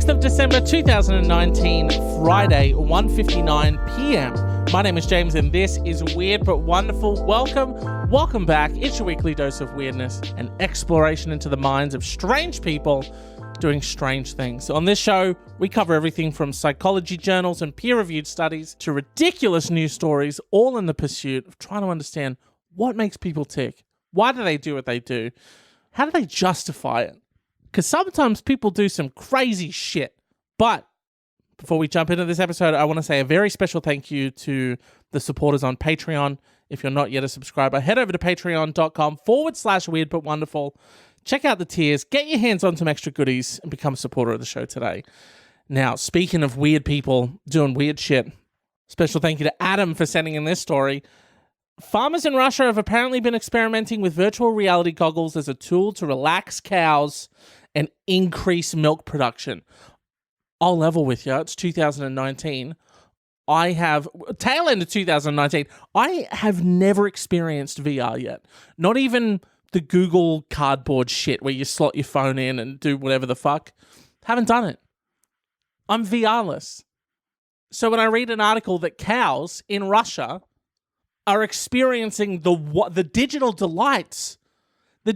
6th of December 2019, Friday, 1:59 p.m. My name is James and this is Weird But Wonderful. Welcome back. It's your weekly dose of weirdness and exploration into the minds of strange people doing strange things. On this show, we cover everything from psychology journals and peer-reviewed studies to ridiculous news stories, all in the pursuit of trying to understand what makes people tick. Why do they do what they do? How do they justify it? Because sometimes people do some crazy shit. But before we jump into this episode, I want to say a very special thank you to the supporters on Patreon. If you're not yet a subscriber, head over to patreon.com/weird but wonderful. Check out the tiers, get your hands on some extra goodies, and become a supporter of the show today. Now, speaking of weird people doing weird shit, special thank you to Adam for sending in this story. Farmers in Russia have apparently been experimenting with virtual reality goggles as a tool to relax cows and increase milk production. I'll level with you. It's 2019. Tail end of 2019, I have never experienced VR yet. Not even the Google Cardboard shit where you slot your phone in and do whatever the fuck. Haven't done it. I'm VR-less. So when I read an article that cows in Russia are experiencing the digital delights of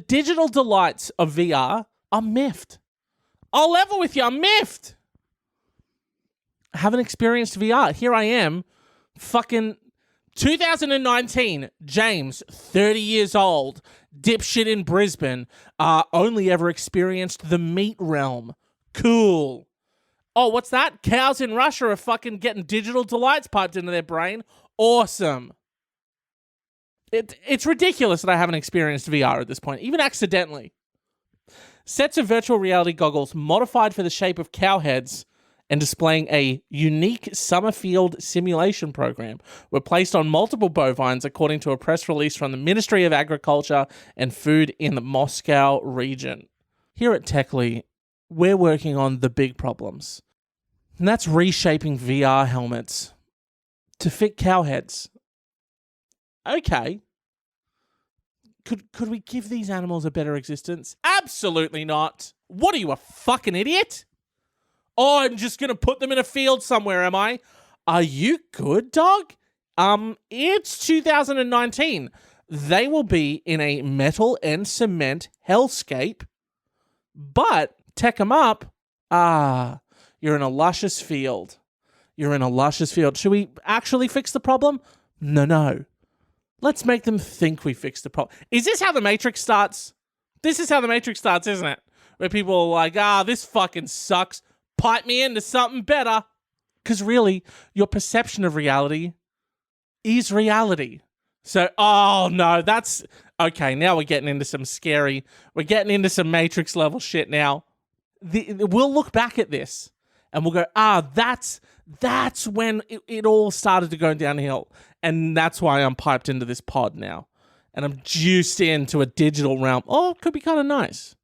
VR, I'm miffed. I'll level with you, I'm miffed. I haven't experienced VR. Here I am, fucking 2019, James, 30 years old, dipshit in Brisbane, only ever experienced the meat realm. Cool. Oh, what's that? Cows in Russia are fucking getting digital delights piped into their brain. Awesome. It's ridiculous that I haven't experienced VR at this point, even accidentally. Sets of virtual reality goggles modified for the shape of cow heads and displaying a unique summer field simulation program were placed on multiple bovines, according to a press release from the Ministry of Agriculture and Food in the Moscow region. Here at Techly, we're working on the big problems, and that's reshaping VR helmets to fit cow heads. Okay. Could we give these animals a better existence? Absolutely not. What are you, a fucking idiot? Oh, I'm just going to put them in a field somewhere, am I? Are you good, dog? It's 2019. They will be in a metal and cement hellscape, but tech them up. You're in a luscious field. Should we actually fix the problem? No. Let's make them think we fixed the problem. Is this how the Matrix starts? This is how the Matrix starts, isn't it? Where people are like, this fucking sucks. Pipe me into something better. Because really, your perception of reality is reality. So, no, that's... Okay, now we're getting into some Matrix level shit now. We'll look back at this and we'll go, that's when it all started to go downhill. And that's why I'm piped into this pod now. And I'm juiced into a digital realm. Oh, it could be kind of nice.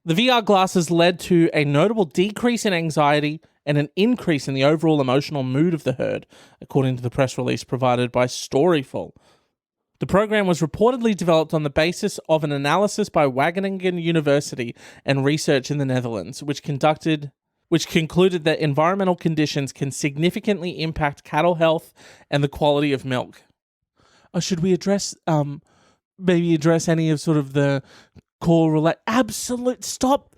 The VR glasses led to a notable decrease in anxiety and an increase in the overall emotional mood of the herd, according to the press release provided by Storyful. The program was reportedly developed on the basis of an analysis by Wageningen University and research in the Netherlands, which concluded that environmental conditions can significantly impact cattle health and the quality of milk. Should we address any of sort of the core absolute stop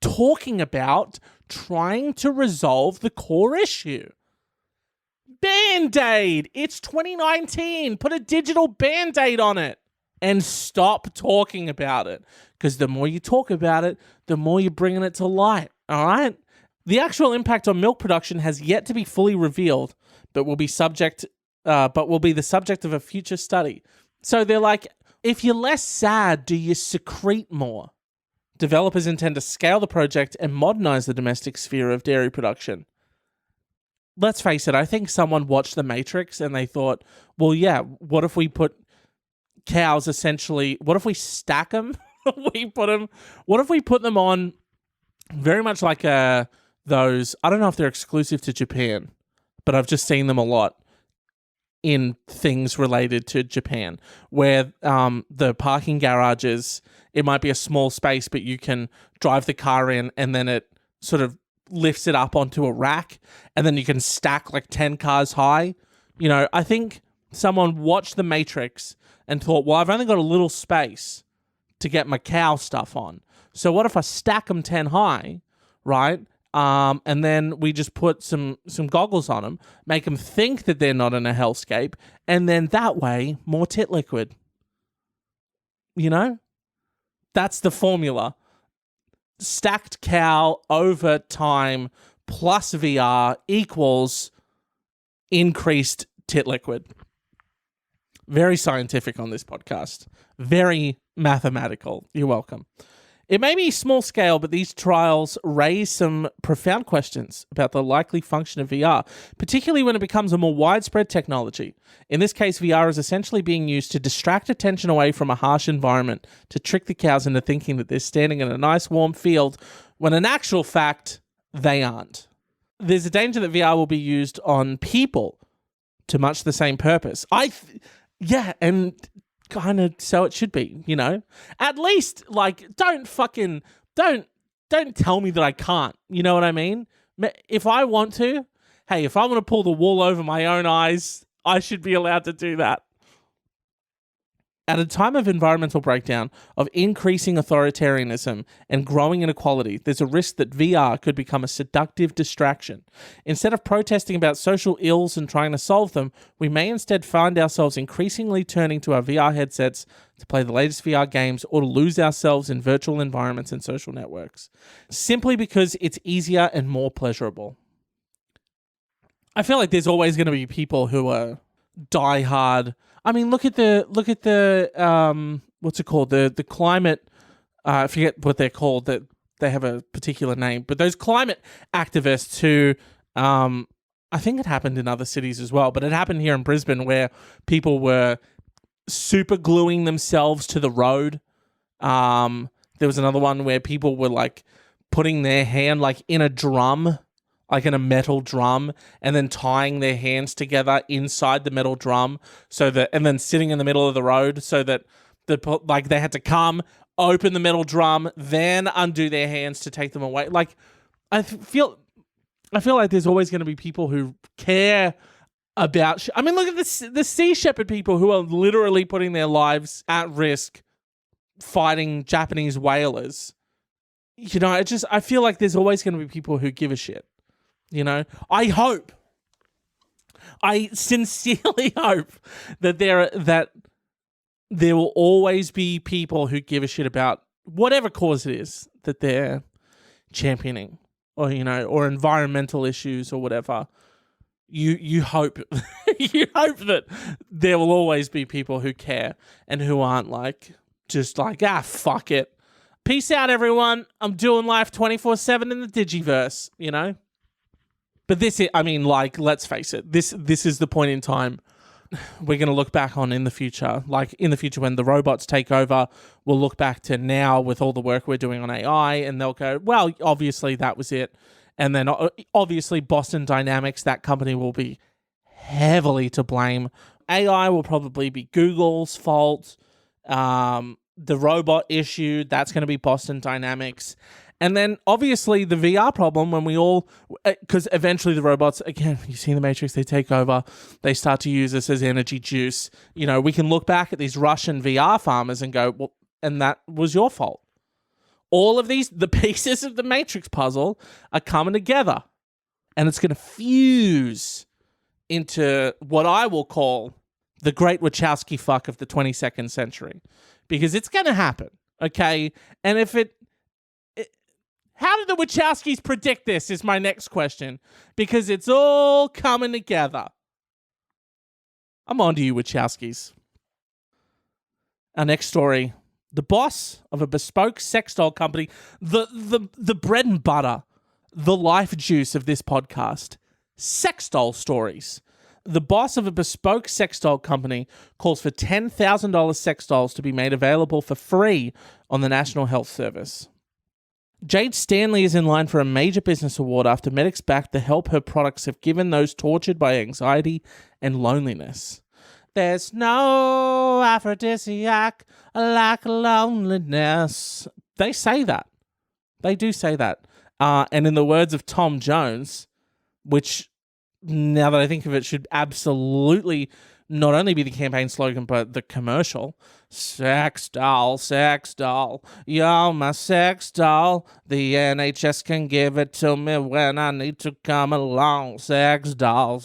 talking about trying to resolve the core issue. Band-Aid! It's 2019! Put a digital Band-Aid on it! And stop talking about it. Because the more you talk about it, the more you're bringing it to light. Alright? The actual impact on milk production has yet to be fully revealed, but will be the subject of a future study. So they're like, if you're less sad, do you secrete more? Developers intend to scale the project and modernize the domestic sphere of dairy production. Let's face it, I think someone watched The Matrix and they thought, well, yeah, what if we put cows essentially, what if we stack them? What if we put them on very much like those, I don't know if they're exclusive to Japan, but I've just seen them a lot in things related to Japan, where the parking garages, it might be a small space, but you can drive the car in and then it sort of lifts it up onto a rack, and then you can stack like 10 cars high. You know, I think someone watched The Matrix and thought, well, I've only got a little space to get my cow stuff on. So what if I stack them 10 high, right? And then we just put some goggles on them, make them think that they're not in a hellscape, and then that way, more tit liquid. You know? That's the formula. Stacked cow over time plus VR equals increased tit liquid. Very scientific on this podcast. Very mathematical. You're welcome. It may be small scale, but these trials raise some profound questions about the likely function of VR, particularly when it becomes a more widespread technology. In this case, VR is essentially being used to distract attention away from a harsh environment, to trick the cows into thinking that they're standing in a nice warm field, when in actual fact, they aren't. There's a danger that VR will be used on people to much the same purpose. Yeah, and kind of so it should be, you know? At least, like, don't tell me that I can't, you know what I mean? If I want to, hey, if I want to pull the wool over my own eyes, I should be allowed to do that. At a time of environmental breakdown, of increasing authoritarianism and growing inequality, there's a risk that VR could become a seductive distraction. Instead of protesting about social ills and trying to solve them, we may instead find ourselves increasingly turning to our VR headsets to play the latest VR games or to lose ourselves in virtual environments and social networks, simply because it's easier and more pleasurable. I feel like there's always going to be people who are diehard. I mean, look at the what's it called? The climate, I forget what they're called, that they have a particular name, but those climate activists who, I think it happened in other cities as well, but it happened here in Brisbane where people were super gluing themselves to the road. There was another one where people were like putting their hand like in a drum, like in a metal drum, and then tying their hands together inside the metal drum, so that, and then sitting in the middle of the road so that they had to come, open the metal drum, then undo their hands to take them away. Like, I feel like there's always going to be people who care about. I mean, look at the Sea Shepherd people who are literally putting their lives at risk fighting Japanese whalers. You know, I feel like there's always going to be people who give a shit. You know, I sincerely hope that there will always be people who give a shit about whatever cause it is that they're championing, or, you know, or environmental issues or whatever. You hope you hope that there will always be people who care and who aren't like just like, fuck it. Peace out, everyone. I'm doing life 24/7 in the Digiverse, you know? But this is, I mean, like, let's face it, this is the point in time we're going to look back on in the future. Like, in the future when the robots take over, we'll look back to now with all the work we're doing on AI, and they'll go, well, obviously that was it. And then obviously Boston Dynamics, that company, will be heavily to blame. AI will probably be Google's fault. The robot issue, that's going to be Boston Dynamics. And then, obviously, the VR problem when we all... Because eventually the robots, again, you see in The Matrix, they take over. They start to use us as energy juice. You know, we can look back at these Russian VR farmers and go, well, and that was your fault. All of the pieces of the Matrix puzzle are coming together. And it's going to fuse into what I will call the great Wachowski fuck of the 22nd century. Because it's going to happen, okay? And if how did the Wachowskis predict this is my next question. Because it's all coming together. I'm on to you, Wachowskis. Our next story. The boss of a bespoke sex doll company, the bread and butter, the life juice of this podcast, sex doll stories. The boss of a bespoke sex doll company calls for $10,000 sex dolls to be made available for free on the National Health Service. Jade Stanley is in line for a major business award after medics backed the help her products have given those tortured by anxiety and loneliness. There's no aphrodisiac like loneliness. They say that. They do say that. And in the words of Tom Jones, which, now that I think of it, should absolutely not only be the campaign slogan, but the commercial. Sex doll, you're my sex doll. The NHS can give it to me when I need to come along. Sex doll,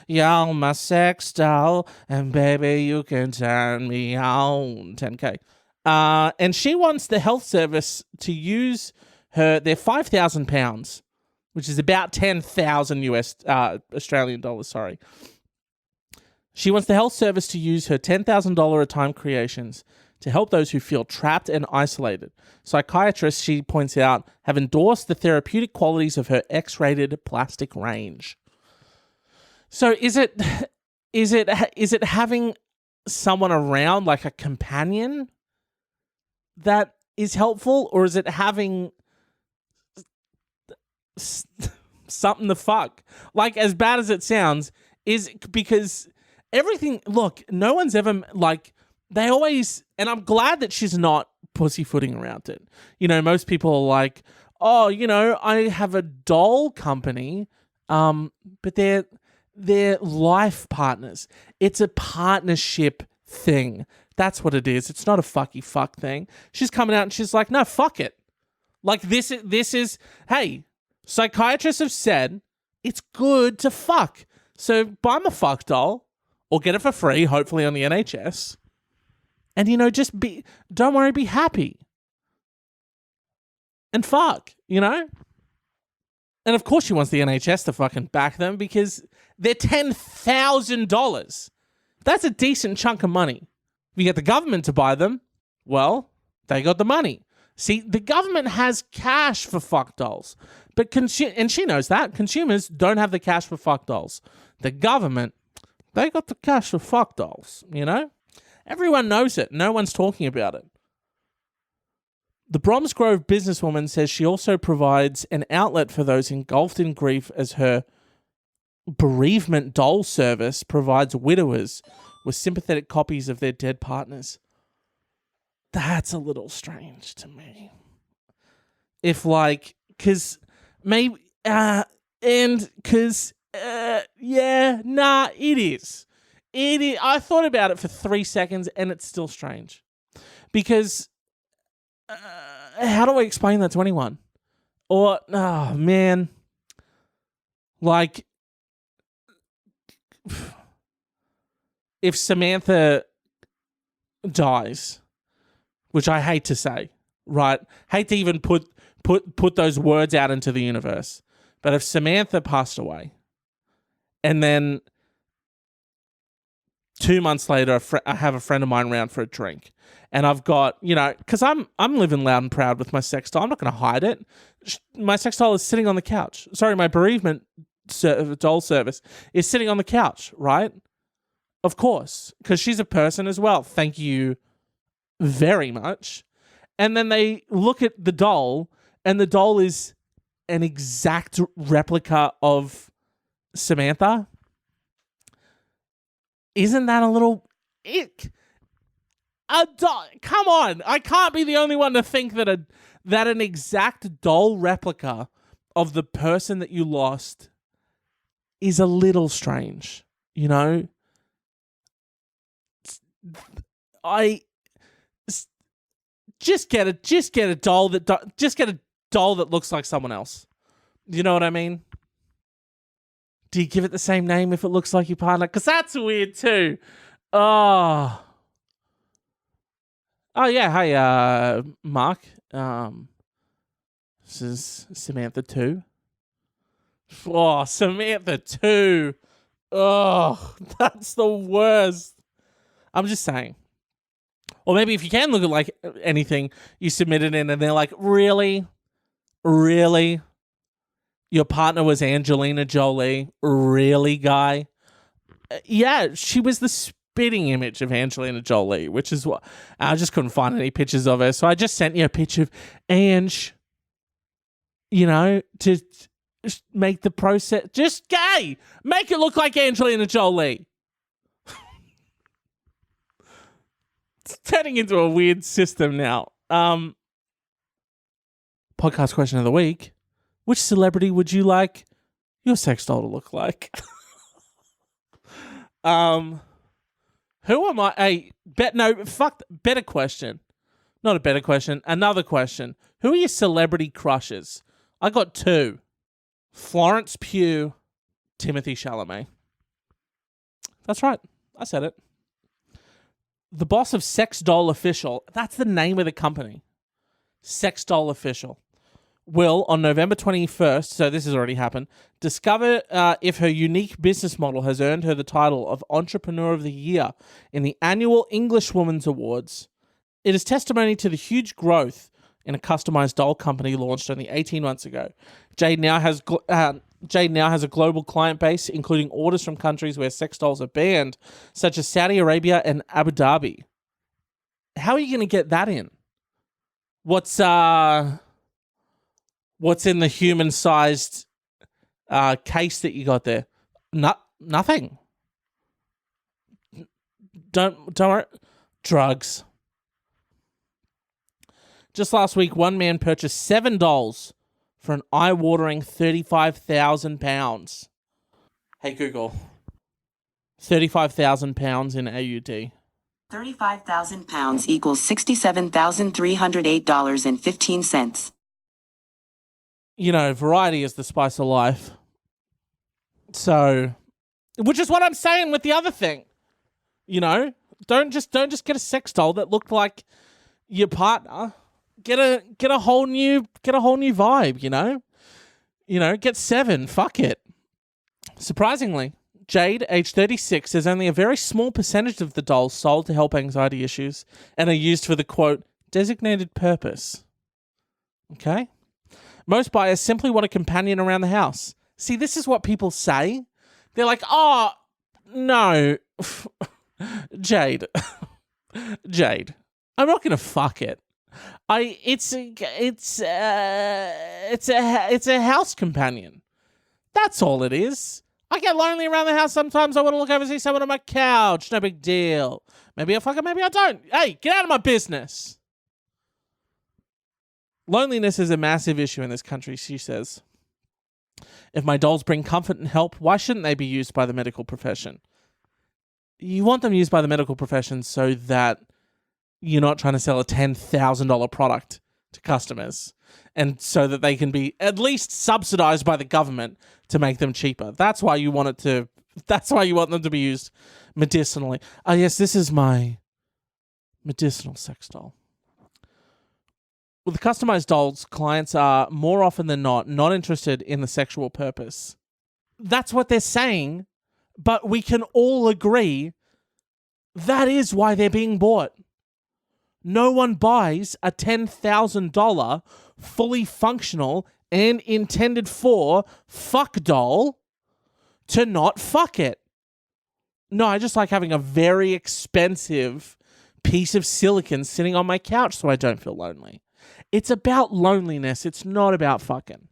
you're my sex doll. And baby, you can turn me on. 10K. And she wants the health service to use their £5,000, which is about 10,000 Australian dollars, sorry. She wants the health service to use her $10,000 a time creations to help those who feel trapped and isolated. Psychiatrists, she points out, have endorsed the therapeutic qualities of her X-rated plastic range. So is it having someone around, like a companion, that is helpful, or is it having something to fuck? Like, as bad as it sounds, is because everything, look, no one's ever, like, they always, and I'm glad that she's not pussyfooting around it. You know, most people are like, oh, you know, I have a doll company, but they're life partners. It's a partnership thing. That's what it is. It's not a fucky fuck thing. She's coming out and she's like, no, fuck it. Like, this is, hey, psychiatrists have said it's good to fuck. So buy my fuck doll or get it for free, hopefully on the NHS. And, you know, don't worry, be happy. And fuck, you know? And of course she wants the NHS to fucking back them because they're $10,000. That's a decent chunk of money. If you get the government to buy them, well, they got the money. See, the government has cash for fuck dolls. But and she knows that. Consumers don't have the cash for fuck dolls. The government, they got the cash for fuck dolls, you know? Everyone knows it. No one's talking about it. The Bromsgrove businesswoman says she also provides an outlet for those engulfed in grief, as her bereavement doll service provides widowers with sympathetic copies of their dead partners. That's a little strange to me. If, like, because maybe, yeah, nah, it is. It is. I thought about it for 3 seconds and it's still strange. Because, how do I explain that to anyone? Or, oh, man. Like, if Samantha dies, which I hate to say, right? Hate to even put those words out into the universe. But if Samantha passed away, and then 2 months later, I have a friend of mine around for a drink, and I've got, you know, because I'm living loud and proud with my sex doll. I'm not going to hide it. My sex doll is sitting on the couch. Sorry, my bereavement doll service is sitting on the couch, right? Of course, because she's a person as well. Thank you very much. And then they look at the doll, and the doll is an exact replica of Samantha. Isn't that a little ick? A doll, come on! I can't be the only one to think that an exact doll replica of the person that you lost is a little strange. You know, just get a doll that looks like someone else. You know what I mean? Do you give it the same name if it looks like your partner? Because that's weird too. Oh yeah. Hey, Mark. This is Samantha 2. Oh, Samantha 2. Oh, that's the worst. I'm just saying. Or maybe if you can look at like anything, you submit it in and they're like, really? Really? Your partner was Angelina Jolie? Really, guy? Yeah, she was spitting image of Angelina Jolie, which is what I just couldn't find any pictures of her. So I just sent you a picture of Ange, to make the process just gay. Make it look like Angelina Jolie. It's turning into a weird system now. Podcast question of the week. Which celebrity would you like your sex doll to look like? Who am I? Better question. Not a better question. Another question. Who are your celebrity crushes? I got 2. Florence Pugh, Timothy Chalamet. That's right. I said it. The boss of Sex Doll Official. That's the name of the company. Sex Doll Official. Will, on November 21st, so this has already happened, discover if her unique business model has earned her the title of Entrepreneur of the Year in the annual Englishwoman's Awards. It is testimony to the huge growth in a customized doll company launched only 18 months ago. Jade now has a global client base, including orders from countries where sex dolls are banned, such as Saudi Arabia and Abu Dhabi. How are you going to get that in? What's in the human-sized case that you got there? Nothing. Don't worry. Drugs. Just last week, one man purchased 7 dolls for an eye-watering £35,000. Hey, Google. £35,000 in AUD. £35,000 equals $67,308.15. Variety is the spice of life. So, which is what I'm saying with the other thing. Don't just get a sex doll that looked like your partner. Get a whole new vibe, get 7, fuck it. Surprisingly, Jade, age 36, says only a very small percentage of the dolls sold to help anxiety issues and are used for the, quote, designated purpose. Okay? Most buyers simply want a companion around the house. See, this is what people say. They're like, oh, no. Jade, I'm not going to fuck it. It's a house companion. That's all it is. I get lonely around the house sometimes. I want to look over and see someone on my couch. No big deal. Maybe I fuck it, maybe I don't. Hey, get out of my business. Loneliness is a massive issue in this country, she says. If my dolls bring comfort and help, why shouldn't they be used by the medical profession? You want them used by the medical profession so that you're not trying to sell a $10,000 product to customers, and so that they can be at least subsidized by the government to make them cheaper. That's why you want them to be used medicinally. Yes, this is my medicinal sex doll. With customized dolls, clients are more often than not interested in the sexual purpose. That's what they're saying, but we can all agree that is why they're being bought. No one buys a $10,000 fully functional and intended for fuck doll to not fuck it. No, I just like having a very expensive piece of silicone sitting on my couch so I don't feel lonely. It's about loneliness. It's not about fucking.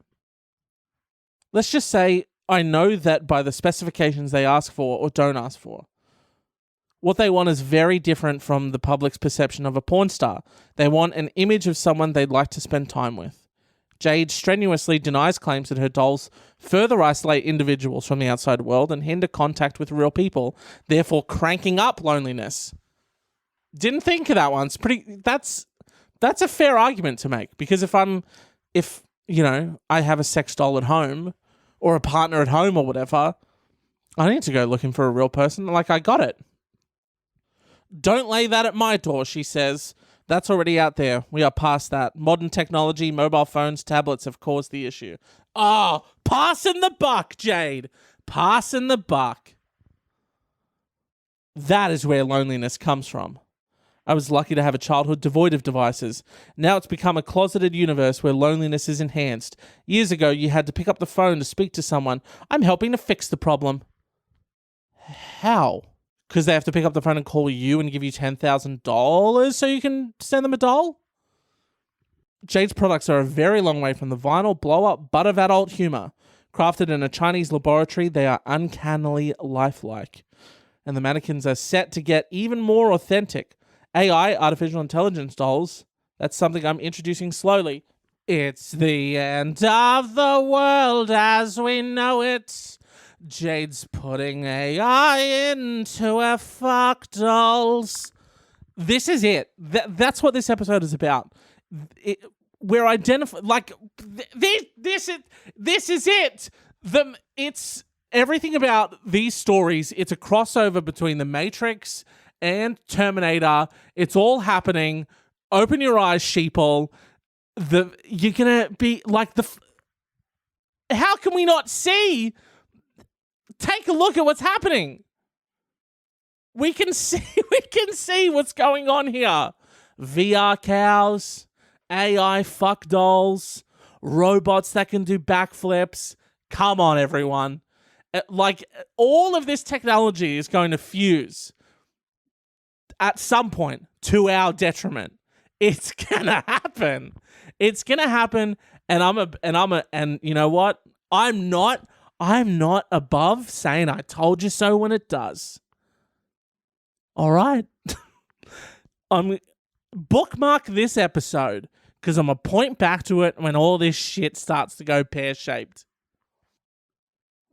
Let's just say I know that by the specifications they ask for or don't ask for, what they want is very different from the public's perception of a porn star. They want an image of someone they'd like to spend time with. Jade strenuously denies claims that her dolls further isolate individuals from the outside world and hinder contact with real people, therefore cranking up loneliness. Didn't think of that one. That's a fair argument to make, because if I have a sex doll at home or a partner at home or whatever, I need to go looking for a real person. Like, I got it. Don't lay that at my door, she says. That's already out there. We are past that. Modern technology, mobile phones, tablets have caused the issue. Oh, passing the buck, Jade. Passing the buck. That is where loneliness comes from. I was lucky to have a childhood devoid of devices. Now it's become a closeted universe where loneliness is enhanced. Years ago, you had to pick up the phone to speak to someone. I'm helping to fix the problem. How? because they have to pick up the phone and call you and give you $10,000 so you can send them a doll? Jade's products are a very long way from the vinyl blow-up butt of adult humor. Crafted in a Chinese laboratory, they are uncannily lifelike. And the mannequins are set to get even more authentic. AI, artificial intelligence dolls, that's something I'm introducing slowly. It's the end of the world as we know it. Jade's putting AI into her fuck dolls. This is it. That's what this episode is about. We're identifying, like, this is it. It's everything about these stories. It's a crossover between The Matrix and Terminator. It's all happening. Open your eyes, sheeple. You're gonna be like how can we not see? Take a look at what's happening. We can see what's going on here. VR cows, AI fuck dolls, robots that can do backflips. Come on, everyone. Like, all of this technology is going to fuse at some point to our detriment. It's gonna happen. It's gonna happen, and you know what? I'm not above saying I told you so when it does. All right. I'm bookmark this episode because I'm gonna point back to it when all this shit starts to go pear-shaped.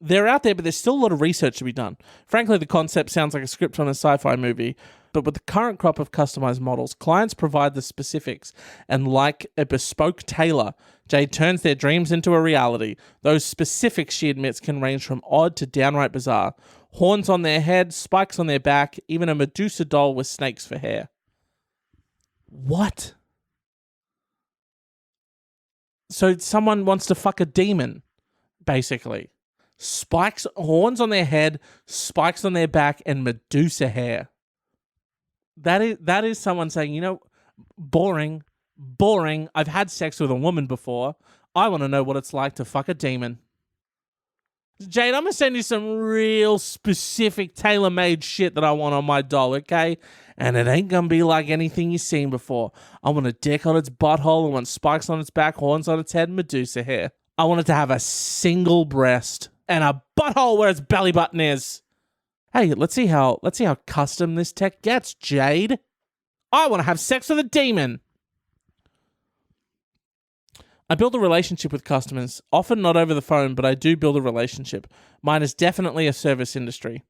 They're out there, but there's still a lot of research to be done. Frankly, the concept sounds like a script on a sci-fi movie, but with the current crop of customized models, clients provide the specifics, and like a bespoke tailor, Jade turns their dreams into a reality. Those specifics, she admits, can range from odd to downright bizarre. Horns on their head, spikes on their back, even a Medusa doll with snakes for hair. What? So someone wants to fuck a demon, basically. Spikes, horns on their head, spikes on their back, and Medusa hair. That is someone saying, you know, boring. I've had sex with a woman before. I want to know what it's like to fuck a demon. Jade, I'm going to send you some real specific tailor-made shit that I want on my doll, okay? And it ain't going to be like anything you've seen before. I want a dick on its butthole. I want spikes on its back, horns on its head, and Medusa hair. I want it to have a single breast and a butthole where its belly button is. Hey, let's see how custom this tech gets, Jade. I want to have sex with a demon. I build a relationship with customers, often not over the phone, but I do build a relationship. Mine is definitely a service industry.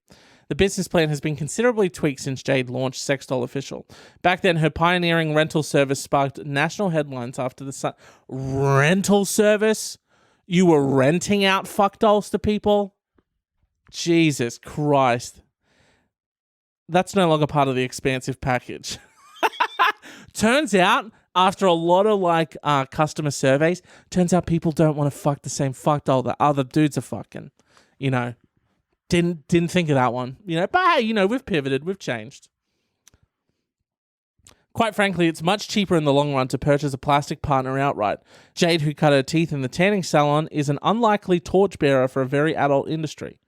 The business plan has been considerably tweaked since Jade launched Sex Doll Official. Back then, her pioneering rental service sparked national headlines after the sun. Rental service? You were renting out fuck dolls to people? Jesus Christ. That's no longer part of the expansive package. Turns out, after a lot of customer surveys, turns out people don't want to fuck the same fuck doll that other dudes are fucking. You know, didn't think of that one. You know, but hey, you know, we've pivoted, we've changed. Quite frankly, it's much cheaper in the long run to purchase a plastic partner outright. Jade, who cut her teeth in the tanning salon, is an unlikely torchbearer for a very adult industry.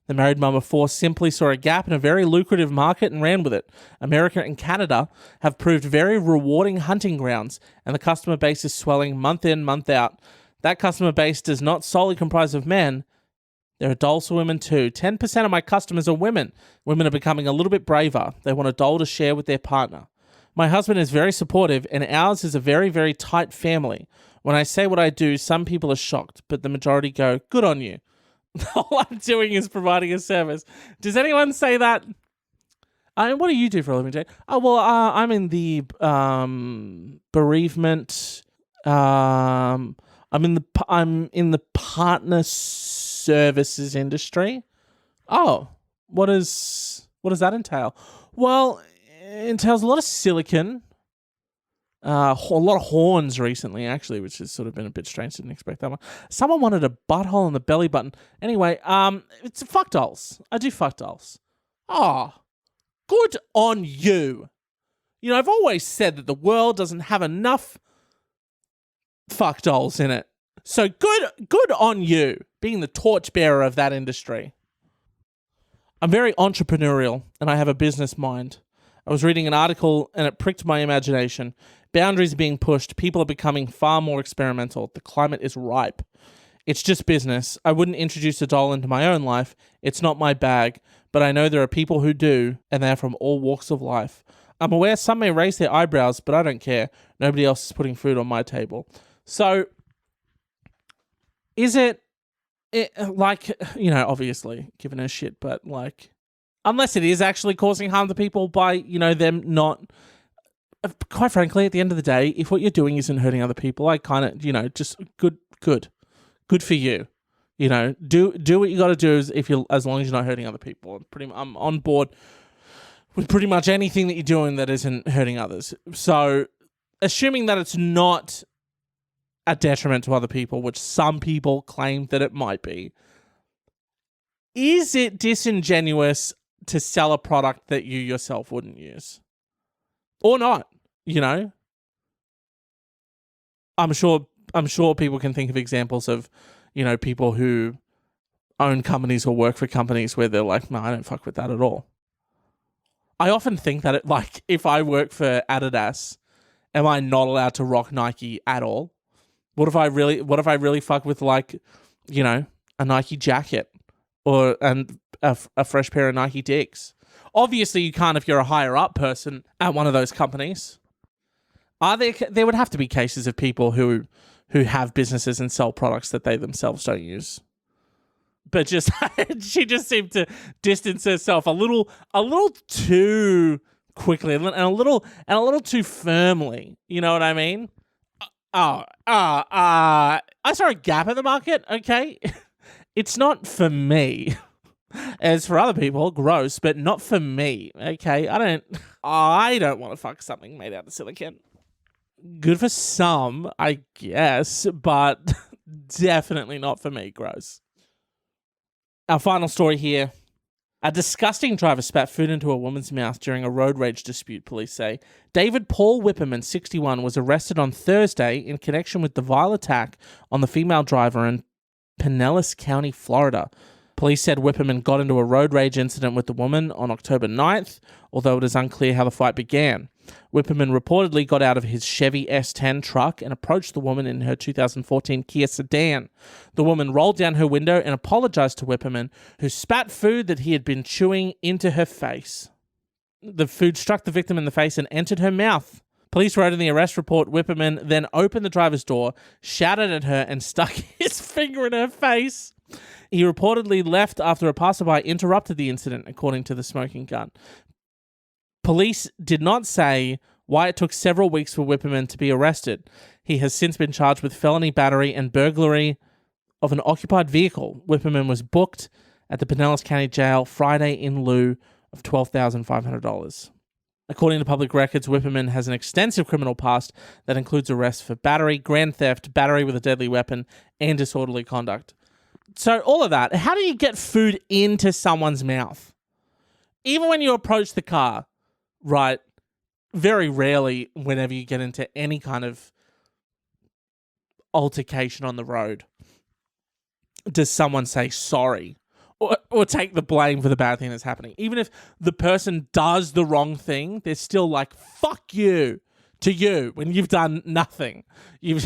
The married mum of four simply saw a gap in a very lucrative market and ran with it. America and Canada have proved very rewarding hunting grounds, and the customer base is swelling month in, month out. That customer base does not solely comprise of men. There are dolls for women too. 10% of my customers are women. Women are becoming a little bit braver. They want a doll to share with their partner. My husband is very supportive, and ours is a very, very tight family. When I say what I do, some people are shocked, but the majority go, good on you. All I'm doing is providing a service. Does anyone say that? What do you do for a living, Jade? Oh, well, I'm in the bereavement. I'm in the partner services industry. Oh, what does that entail? Well, it entails a lot of silicon. A lot of horns recently, actually, which has sort of been a bit strange. Didn't expect that one. Someone wanted a butthole on the belly button. Anyway, it's fuck dolls. I do fuck dolls. Oh, good on you. You know, I've always said that the world doesn't have enough fuck dolls in it. So good on you being the torchbearer of that industry. I'm very entrepreneurial and I have a business mind. I was reading an article and it pricked my imagination. Boundaries are being pushed. People are becoming far more experimental. The climate is ripe. It's just business. I wouldn't introduce a doll into my own life. It's not my bag, but I know there are people who do, and they're from all walks of life. I'm aware some may raise their eyebrows, but I don't care. Nobody else is putting food on my table. So, is it like, obviously, giving a shit, but like, unless it is actually causing harm to people by, them not, quite frankly, at the end of the day, if what you're doing isn't hurting other people, I kind of, just good for you. Do what you got to do as long as you're not hurting other people. I'm on board with pretty much anything that you're doing that isn't hurting others. So, assuming that it's not a detriment to other people, which some people claim that it might be, is it disingenuous to sell a product that you yourself wouldn't use? Or not, I'm sure people can think of examples of, people who own companies or work for companies where they're like, no, I don't fuck with that at all. I often think that if I work for Adidas, am I not allowed to rock Nike at all? What if I really fuck with a Nike jacket and a fresh pair of Nike Dicks? Obviously you can't if you're a higher up person at one of those companies. There would have to be cases of people who have businesses and sell products that they themselves don't use. But she just seemed to distance herself a little too quickly and a little too firmly. You know what I mean? I saw a gap in the market. Okay, it's not for me. As for other people, gross, but not for me. Okay, I don't want to fuck something made out of silicone. Good for some, I guess, but definitely not for me. Gross. Our final story here. A disgusting driver spat food into a woman's mouth during a road rage dispute, police say. David Paul Whipperman, 61, was arrested on Thursday in connection with the vile attack on the female driver in Pinellas County, Florida. Police said Whipperman got into a road rage incident with the woman on October 9th, although it is unclear how the fight began. Whipperman reportedly got out of his Chevy S10 truck and approached the woman in her 2014 Kia sedan. The woman rolled down her window and apologized to Whipperman, who spat food that he had been chewing into her face. The food struck the victim in the face and entered her mouth. Police wrote in the arrest report, Whipperman then opened the driver's door, shouted at her, and stuck his finger in her face. He reportedly left after a passerby interrupted the incident, according to the smoking gun. Police did not say why it took several weeks for Whipperman to be arrested. He has since been charged with felony battery and burglary of an occupied vehicle. Whipperman was booked at the Pinellas County Jail Friday in lieu of $12,500. According to public records, Whipperman has an extensive criminal past that includes arrests for battery, grand theft, battery with a deadly weapon, and disorderly conduct. So all of that, how do you get food into someone's mouth? Even when you approach the car, right? Very rarely, whenever you get into any kind of altercation on the road, does someone say sorry or take the blame for the bad thing that's happening. Even if the person does the wrong thing, they're still like, fuck you to you when you've done nothing. You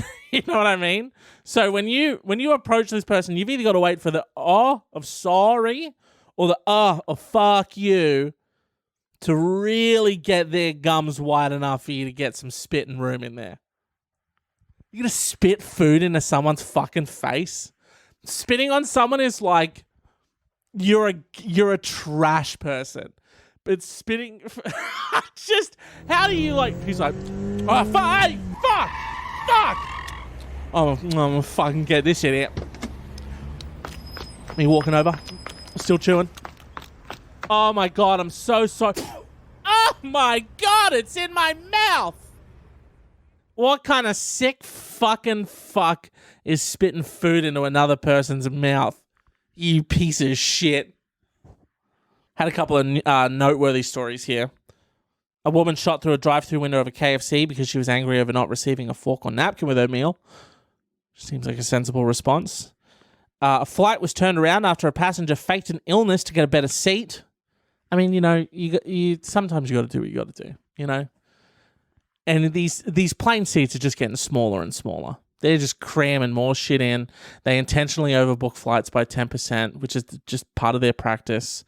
know what I mean? So when you approach this person, you've either got to wait for the of sorry or the of fuck you to really get their gums wide enough for you to get some spit and room in there. You're going to spit food into someone's fucking face? Spitting on someone is like, you're a trash person. But spitting, just, how do you like, he's like, oh, fuck, hey, fuck. I'm gonna fucking get this shit out. Me walking over, still chewing. Oh my God, I'm so sorry. Oh my God, it's in my mouth. What kind of sick fucking fuck is spitting food into another person's mouth? You piece of shit. Had a couple of noteworthy stories here. A woman shot through a drive-thru window of a KFC because she was angry over not receiving a fork or napkin with her meal. Seems like a sensible response. A flight was turned around after a passenger faked an illness to get a better seat. I mean, you sometimes you got to do what you got to do, And these plane seats are just getting smaller and smaller. They're just cramming more shit in. They intentionally overbook flights by 10%, which is just part of their practice.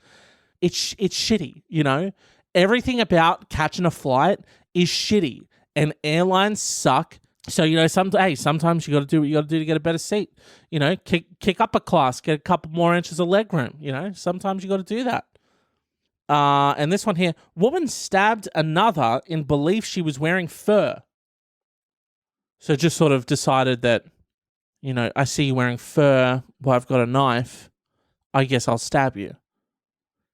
It's shitty, Everything about catching a flight is shitty, and airlines suck. So, sometimes you got to do what you got to do to get a better seat. Kick up a class, get a couple more inches of leg room. Sometimes you got to do that. And this one here, woman stabbed another in belief she was wearing fur. So just sort of decided that, I see you wearing fur. Well, I've got a knife. I guess I'll stab you.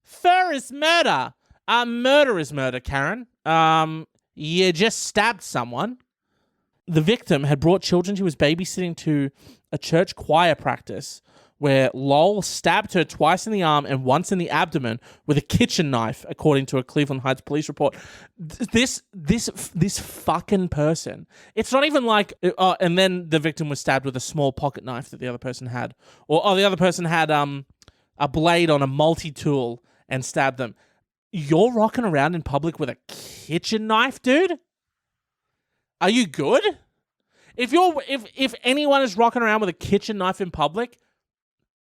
Fur is murder. Murder is murder, Karen. You just stabbed someone. The victim had brought children she was babysitting to a church choir practice where Lowell stabbed her twice in the arm and once in the abdomen with a kitchen knife, according to a Cleveland Heights police report. This fucking person. It's not even like, and then the victim was stabbed with a small pocket knife that the other person had. Or the other person had a blade on a multi-tool and stabbed them. You're rocking around in public with a kitchen knife, dude? Are you good? If anyone is rocking around with a kitchen knife in public,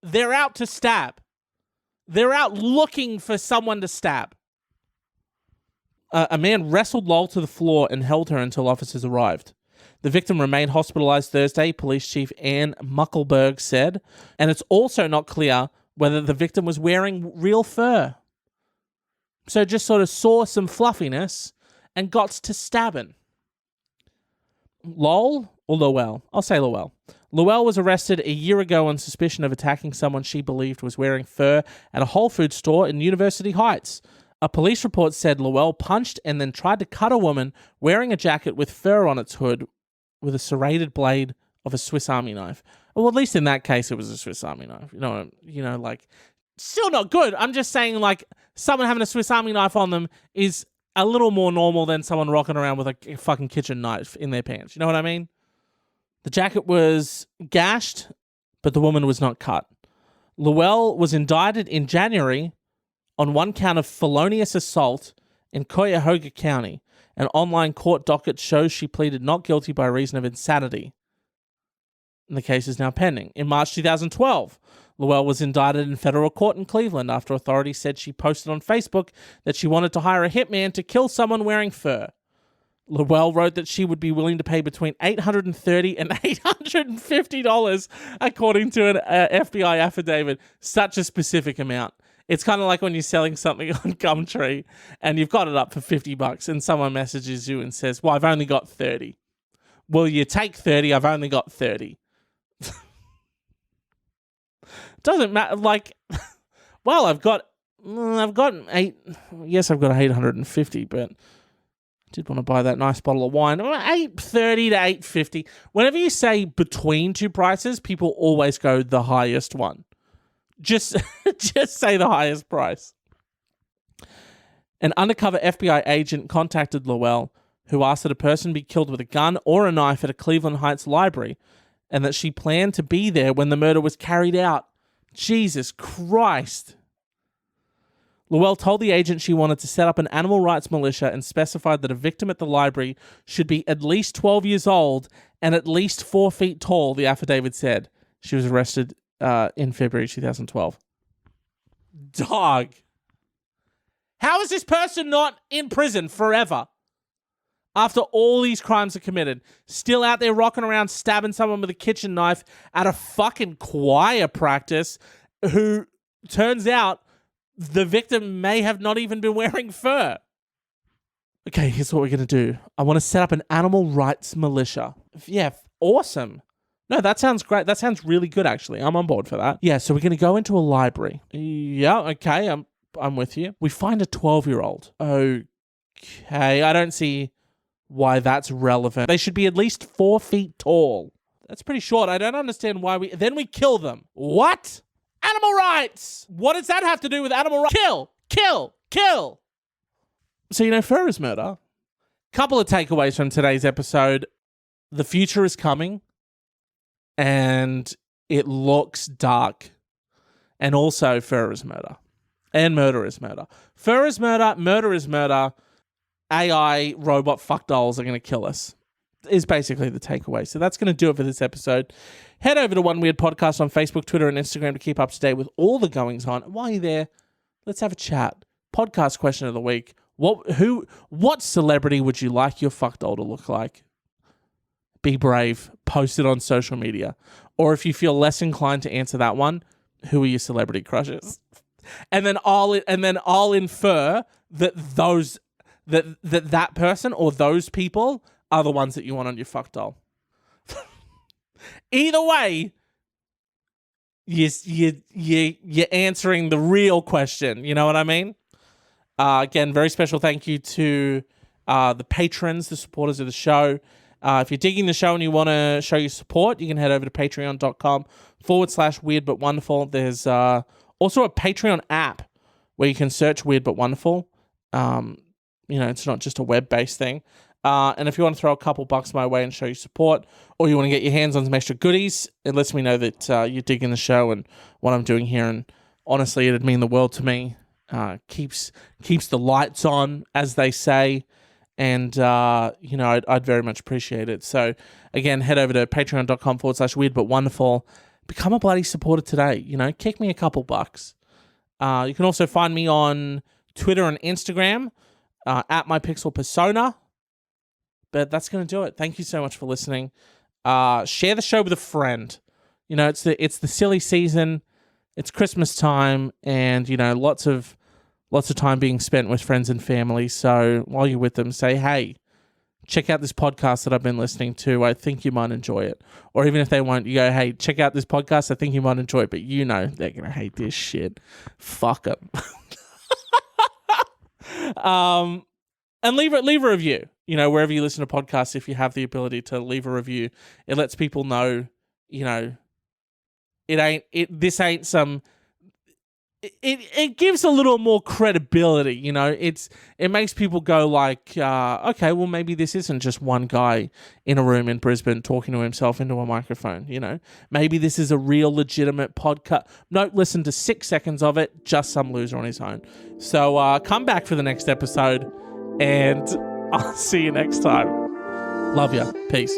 they're out to stab. They're out looking for someone to stab. A man wrestled Lowell to the floor and held her until officers arrived. The victim remained hospitalized Thursday, Police Chief Ann Muckelberg said, and it's also not clear whether the victim was wearing real fur. So just sort of saw some fluffiness and got to stabbing. Lowell or Lowell? I'll say Lowell. Lowell was arrested a year ago on suspicion of attacking someone she believed was wearing fur at a Whole Foods store in University Heights. A police report said Lowell punched and then tried to cut a woman wearing a jacket with fur on its hood with a serrated blade of a Swiss Army knife. Well, at least in that case, it was a Swiss Army knife. Still not good. I'm just saying, someone having a Swiss Army knife on them is a little more normal than someone rocking around with a fucking kitchen knife in their pants. You know what I mean? The jacket was gashed, but the woman was not cut. Lowell was indicted in January on one count of felonious assault in Cuyahoga County. An online court docket shows she pleaded not guilty by reason of insanity. And the case is now pending. In March 2012, Lowell was indicted in federal court in Cleveland after authorities said she posted on Facebook that she wanted to hire a hitman to kill someone wearing fur. Lowell wrote that she would be willing to pay between $830 and $850, according to an FBI affidavit. Such a specific amount. It's kind of like when you're selling something on Gumtree and you've got it up for $50 and someone messages you and says, well, I've only got 30. Well, you take 30, I've only got 30. Doesn't matter. Well, I've got 8. Yes, I've got 850, but I did want to buy that nice bottle of wine. $830 to $850. Whenever you say between two prices, people always go the highest one. Just say the highest price. An undercover FBI agent contacted Lowell, who asked that a person be killed with a gun or a knife at a Cleveland Heights library, and that she planned to be there when the murder was carried out. Jesus Christ. Lowell told the agent she wanted to set up an animal rights militia and specified that a victim at the library should be at least 12 years old and at least 4 feet tall, the affidavit said. She was arrested in February 2012. Dog. How is this person not in prison forever? After all these crimes are committed, still out there rocking around stabbing someone with a kitchen knife at a fucking choir practice, who turns out the victim may have not even been wearing fur. Okay, here's what we're going to do. I want to set up an animal rights militia. Yeah, awesome. No, that sounds great. That sounds really good, actually. I'm on board for that. Yeah, so we're going to go into a library. Yeah, okay, I'm with you. We find a 12-year-old. Okay, I don't see why that's relevant. They should be at least 4 feet tall. That's pretty short. I don't understand why then we kill them. What? Animal rights! What does that have to do with animal rights? Kill! So, fur is murder. Couple of takeaways from today's episode. The future is coming, and it looks dark. And also, fur is murder. And murder is murder. Fur is murder is murder. AI robot fuck dolls are going to kill us, is basically the takeaway. So that's going to do it for this episode. Head over to One Weird Podcast on Facebook, Twitter, and Instagram to keep up to date with all the goings on. While you're there, let's have a chat. Podcast question of the week. What celebrity would you like your fuck doll to look like? Be brave. Post it on social media. Or if you feel less inclined to answer that one, who are your celebrity crushes? And then I'll infer that that person or those people are the ones that you want on your fuck doll. Either way, you're answering the real question. You know what I mean? Again, very special thank you to the patrons, the supporters of the show. If you're digging the show and you want to show your support, you can head over to patreon.com/weird but wonderful. There's also a Patreon app where you can search Weird but Wonderful. It's not just a web-based thing. And if you want to throw a couple bucks my way and show your support, or you want to get your hands on some extra goodies, it lets me know that you're digging the show and what I'm doing here. And honestly, it'd mean the world to me. Keeps the lights on, as they say. And, I'd very much appreciate it. So, again, head over to patreon.com/weird but wonderful. Become a bloody supporter today. Kick me a couple bucks. You can also find me on Twitter and Instagram at mypixelpersona. But that's going to do it. Thank you so much for listening. Share the show with a friend. It's the silly season. It's Christmas time, and lots of time being spent with friends and family. So while you're with them, say, hey, check out this podcast that I've been listening to. I think you might enjoy it. Or even if they won't, you go, hey, check out this podcast. I think you might enjoy it. But they're going to hate this shit. Fuck them. And leave a review. Wherever you listen to podcasts, if you have the ability to leave a review, it lets people know, it gives a little more credibility, it makes people go like, okay, well, maybe this isn't just one guy in a room in Brisbane talking to himself into a microphone, maybe this is a real legitimate podcast. Don't listen to 6 seconds of it, just some loser on his own. So come back for the next episode, and I'll see you next time. Love ya. Peace.